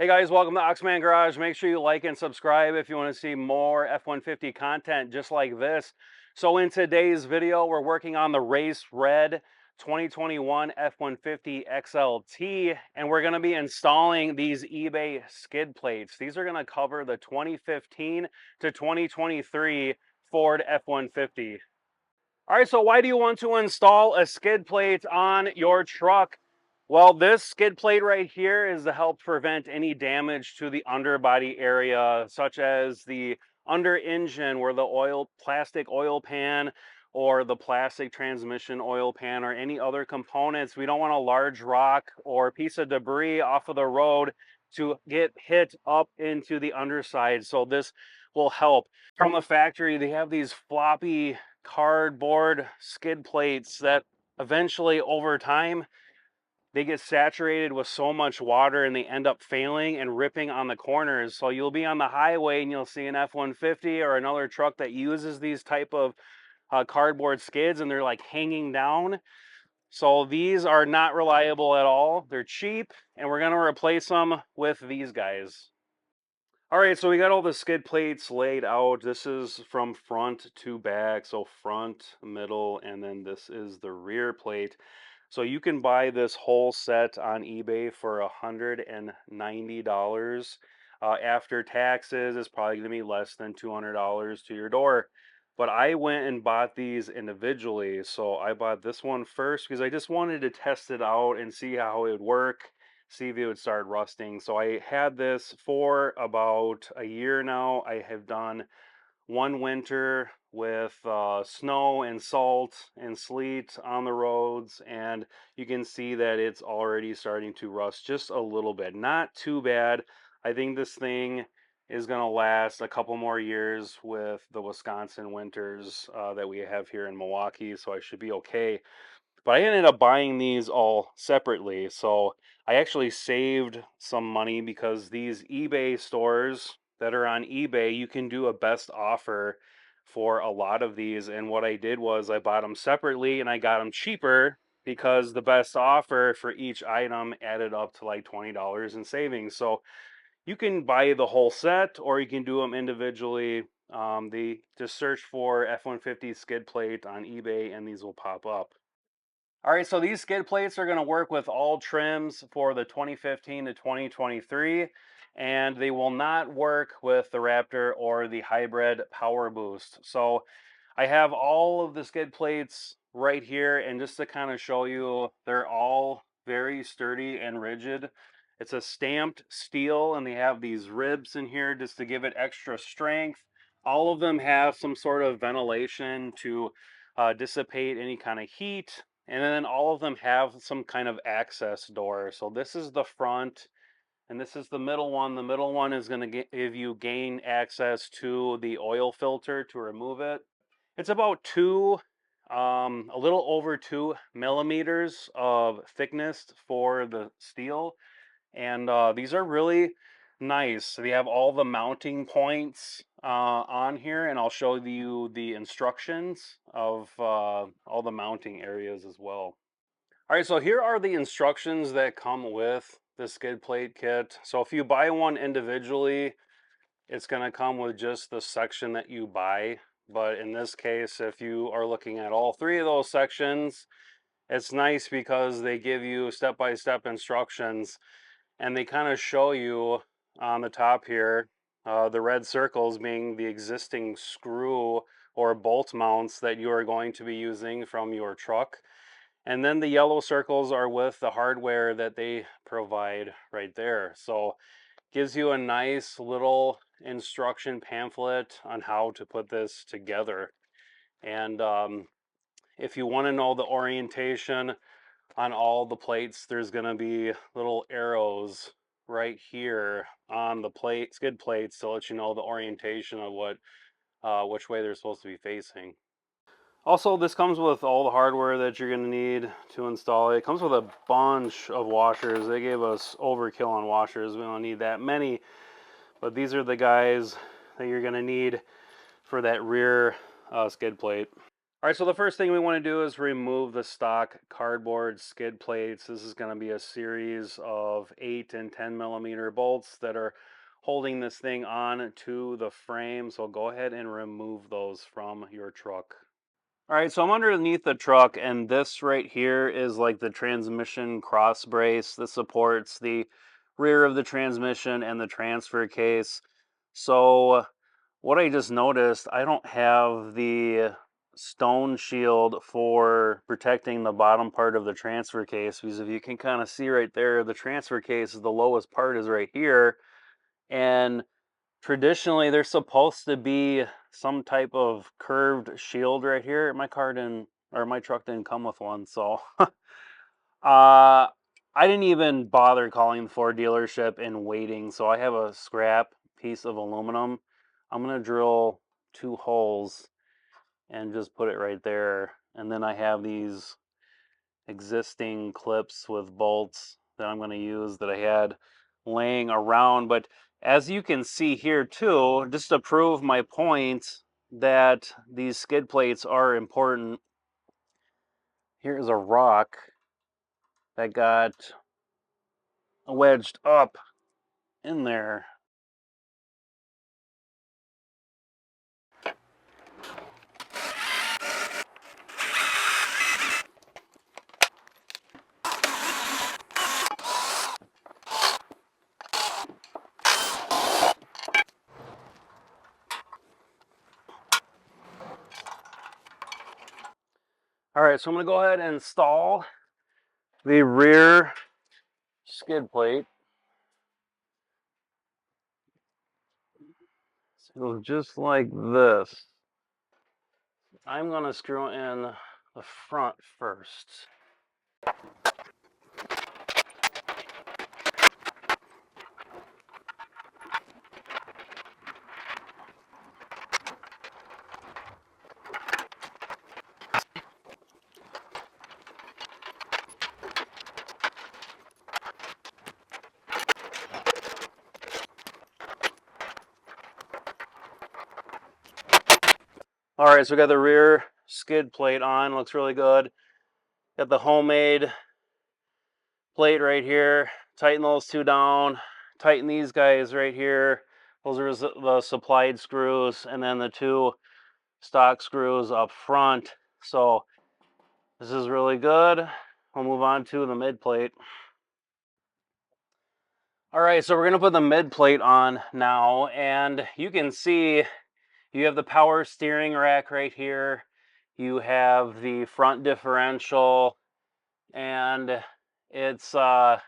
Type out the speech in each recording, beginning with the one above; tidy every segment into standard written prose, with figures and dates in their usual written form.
Hey guys, welcome to Oxman Garage. Make sure you like and subscribe if you want to see more F-150 content just like this. So in today's video, we're working on the Race Red 2021 F-150 XLT, and we're going to be installing these eBay skid plates. These are going to cover the 2015 to 2023 Ford F-150. All right, so why do you want to install a skid plate on your truck? Well, this skid plate right here is to help prevent any damage to the underbody area, such as the under engine where the plastic oil pan or the plastic transmission oil pan or any other components. We don't want a large rock or piece of debris off of the road to get hit up into the underside. So this will help. From the factory, they have these floppy cardboard skid plates that eventually over time they get saturated with so much water and they end up failing and ripping on the corners. So you'll be on the highway and you'll see an F-150 or another truck that uses these type of cardboard skids, and they're like hanging down. So these are not reliable at all. They're cheap, and we're going to replace them with these guys. All right, so we got all the skid plates laid out. This is from front to back, so front, middle, and then this is the rear plate. So you can buy this whole set on eBay for $190. After taxes, it's probably going to be less than $200 to your door. But I went and bought these individually. So I bought this one first because I just wanted to test it out and see how it would work, see if it would start rusting. So I had this for about a year now. I have done one winter with snow and salt and sleet on the roads, and you can see that it's already starting to rust just a little bit. Not too bad. I think this thing is going to last a couple more years with the Wisconsin winters that we have here in Milwaukee, so I should be okay. But I ended up buying these all separately. So I actually saved some money because these eBay stores that are on eBay, you can do a best offer for a lot of these. And what I did was I bought them separately and I got them cheaper because the best offer for each item added up to like $20 in savings. So you can buy the whole set or you can do them individually. Just search for F-150 skid plate on eBay and these will pop up. All right, so these skid plates are going to work with all trims for the 2015 to 2023, and they will not work with the Raptor or the hybrid PowerBoost. So I have all of the skid plates right here, and just to kind of show you, they're all very sturdy and rigid. It's a stamped steel, and they have these ribs in here just to give it extra strength. All of them have some sort of ventilation to dissipate any kind of heat, and then all of them have some kind of access door. So this is the front and this is the middle one. The middle one is going to give you gain access to the oil filter to remove it. It's about a little over 2 millimeters of thickness for the steel, and these are really nice. They have all the mounting points on here, and I'll show you the instructions of all the mounting areas as well. All right, so here are the instructions that come with the skid plate kit. So if you buy one individually, it's going to come with just the section that you buy. But in this case, if you are looking at all three of those sections, it's nice because they give you step-by-step instructions, and they kind of show you on the top here, the red circles being the existing screw or bolt mounts that you are going to be using from your truck. And then the yellow circles are with the hardware that they provide right there. So gives you a nice little instruction pamphlet on how to put this together. And if you want to know the orientation on all the plates, there's going to be little arrows right here on the skid plates to let you know the orientation of which way they're supposed to be facing. Also, this comes with all the hardware that you're going to need to install it. It comes with a bunch of washers. They gave us overkill on washers. We don't need that many, but these are the guys that you're going to need for that rear skid plate. All right, so the first thing we want to do is remove the stock cardboard skid plates. This is going to be a series of 8 and 10 millimeter bolts that are holding this thing on to the frame. So go ahead and remove those from your truck. All right, so I'm underneath the truck, and this right here is like the transmission cross brace that supports the rear of the transmission and the transfer case. So what I just noticed, I don't have the stone shield for protecting the bottom part of the transfer case, because if you can kind of see right there, the transfer case is the lowest part is right here. And traditionally there's supposed to be some type of curved shield right here. My car didn't, or my truck didn't come with one, so I didn't even bother calling the Ford dealership and waiting. So I have a scrap piece of aluminum. I'm gonna drill 2 holes and just put it right there. And then I have these existing clips with bolts that I'm gonna use that I had laying around. But as you can see here too, just to prove my point that these skid plates are important, here's a rock that got wedged up in there. All right, so I'm gonna go ahead and install the rear skid plate. So just like this. I'm gonna screw in the front first. All right, so we got the rear skid plate on, looks really good. Got the homemade plate right here. Tighten those 2 down. Tighten these guys right here. Those are the supplied screws, and then the 2 stock screws up front. So this is really good. We'll move on to the mid plate. All right, so we're gonna put the mid plate on now, and you can see you have the power steering rack right here. You have the front differential, and it's a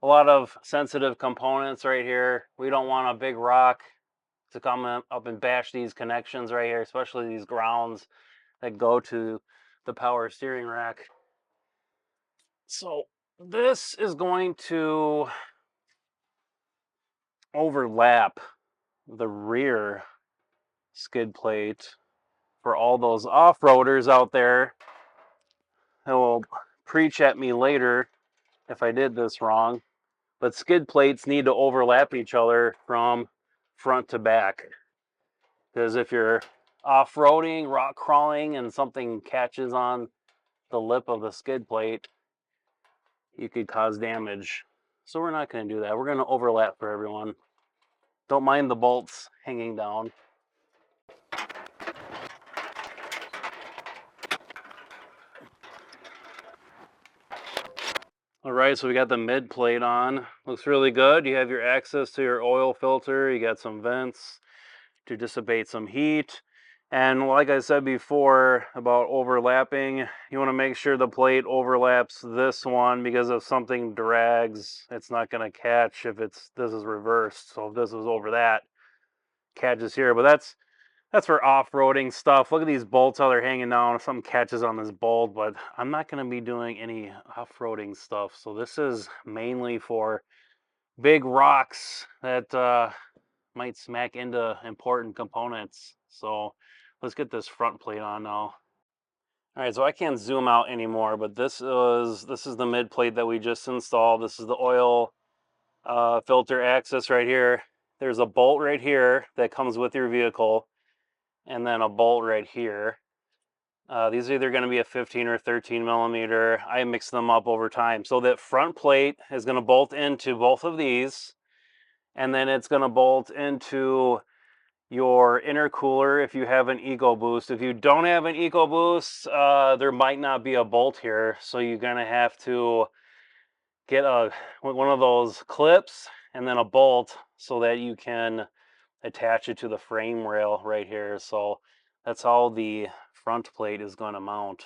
lot of sensitive components right here. We don't want a big rock to come up and bash these connections right here, especially these grounds that go to the power steering rack. So this is going to overlap the rear skid plate for all those off-roaders out there that will preach at me later if I did this wrong. But skid plates need to overlap each other from front to back. Because if you're off-roading, rock crawling, and something catches on the lip of the skid plate, you could cause damage. So we're not going to do that. We're going to overlap for everyone. Don't mind the bolts hanging down. All right, so we got the mid plate on. Looks really good. You have your access to your oil filter. You got some vents to dissipate some heat. And like I said before about overlapping, you want to make sure the plate overlaps this one, because if something drags, it's not going to catch if this is reversed. So if this is over that, catches here. But that's for off-roading stuff. Look at these bolts, how they're hanging down. If something catches on this bolt, but I'm not going to be doing any off-roading stuff. So this is mainly for big rocks that might smack into important components. So let's get this front plate on now. All right, so I can't zoom out anymore, but this is the mid plate that we just installed. This is the oil filter access right here. There's a bolt right here that comes with your vehicle, and then a bolt right here. These are either going to be a 15 or 13 millimeter. I mix them up over time. So that front plate is going to bolt into both of these, and then it's going to bolt into your intercooler if you have an EcoBoost. If you don't have an EcoBoost, there might not be a bolt here, so you're going to have to get one of those clips and then a bolt so that you can attach it to the frame rail right here. So that's how the front plate is going to mount.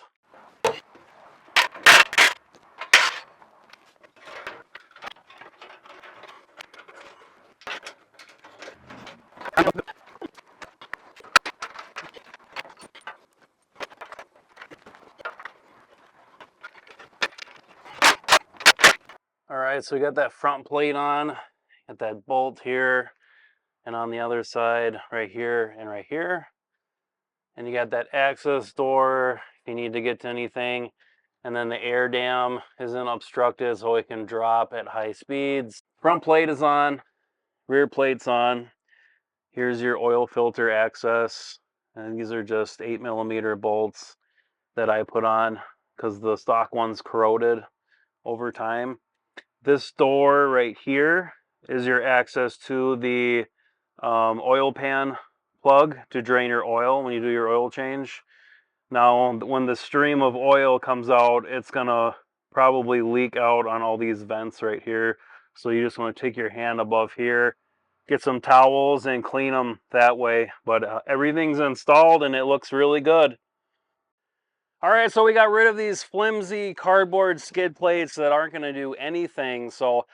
All right, so we got that front plate on, got that bolt here, and on the other side, right here and right here. And you got that access door if you need to get to anything. And then the air dam isn't obstructed so it can drop at high speeds. Front plate is on, rear plate's on. Here's your oil filter access. And these are just 8 millimeter bolts that I put on because the stock one's corroded over time. This door right here is your access to the oil pan plug to drain your oil when you do your oil change. Now, when the stream of oil comes out, it's gonna probably leak out on all these vents right here. So you just want to take your hand above here, get some towels and clean them that way. But everything's installed and it looks really good. All right, so we got rid of these flimsy cardboard skid plates that aren't gonna do anything. So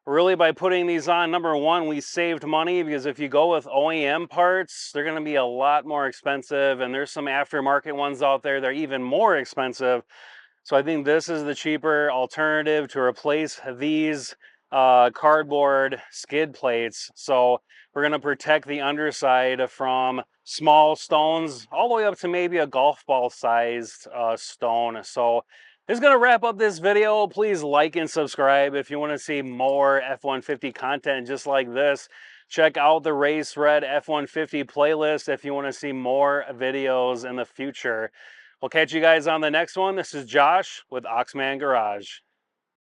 really, by putting these on, number one, we saved money because if you go with OEM parts, they're going to be a lot more expensive, and there's some aftermarket ones out there that are even more expensive. So I think this is the cheaper alternative to replace these cardboard skid plates. So we're going to protect the underside from small stones all the way up to maybe a golf ball sized stone. So this is going to wrap up this video. Please like and subscribe if you want to see more F-150 content just like this. Check out the Race Red F-150 playlist if you want to see more videos in the future. We'll catch you guys on the next one. This is Josh with Oxman Garage.